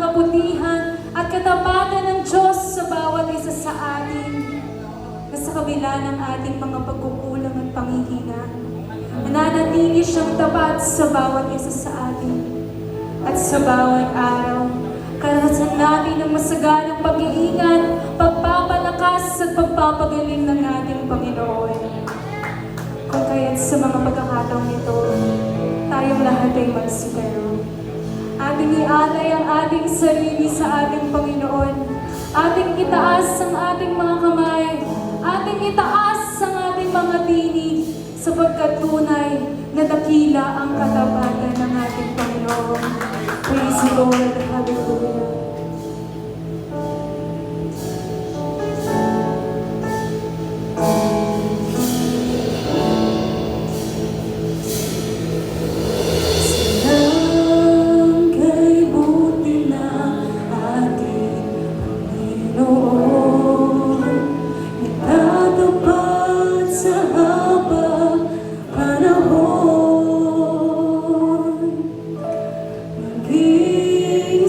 kabutihan at katapatan ng Diyos sa bawat isa sa atin, na sa kabila ng ating mga pagkukulang at panghihina, nananatili siyang tapat sa bawat isa sa atin. At sa bawat araw, karanasan natin ang masaganang pag-iingat, pagpapalakas at pagpapagaling ng ating Panginoon. Kung kaya't sa mga pagkakataong ito, tayong lahat ay magsigayo. Ating ialay ang ating sarili sa ating Panginoon. Ating itaas ang ating mga kamay. Ating itaas ang ating mga tinig, sapagkat tunay na dakila ang katapatan ng ating Panginoon. Praise the Lord. Hallelujah.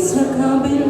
Sa kabila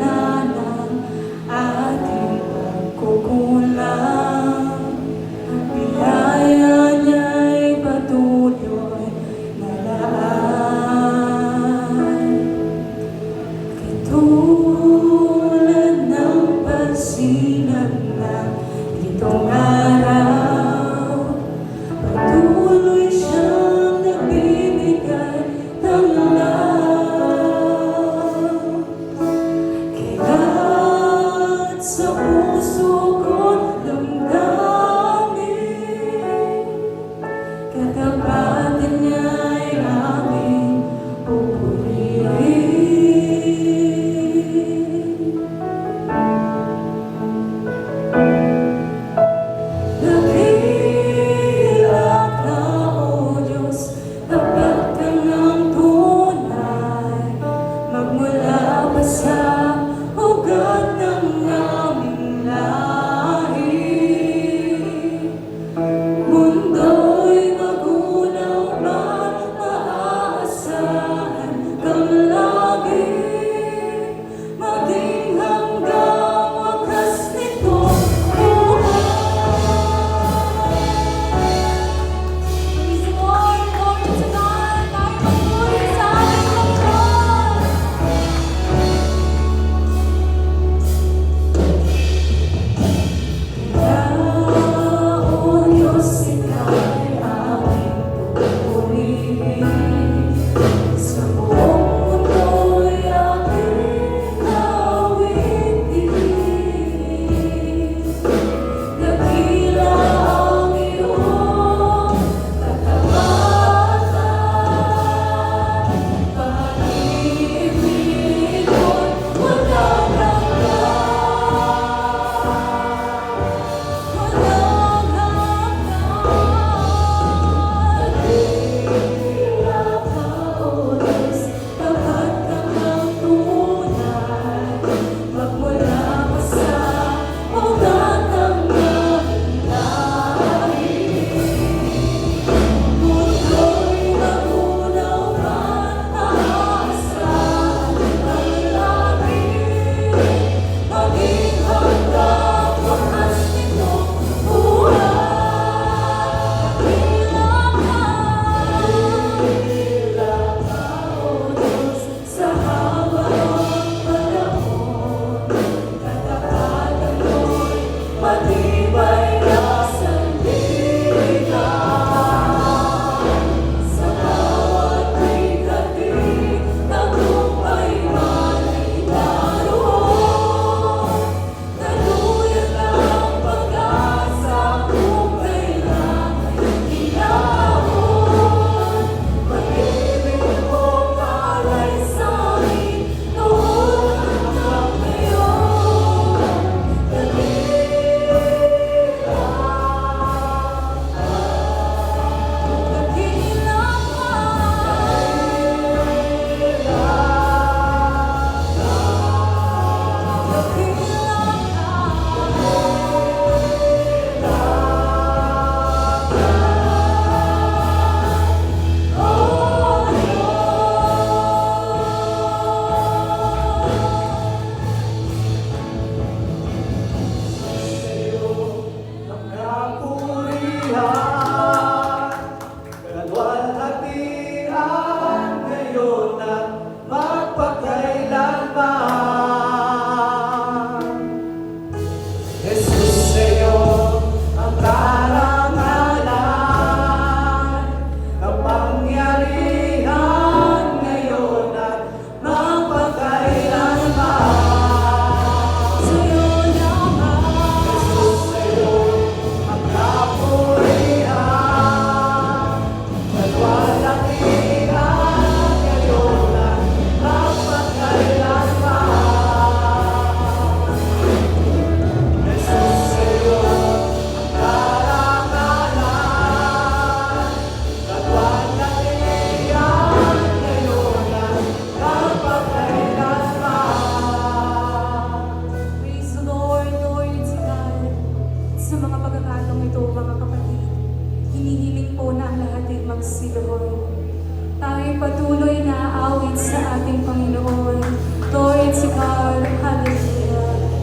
dasal. Hallelujah.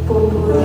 Pupuri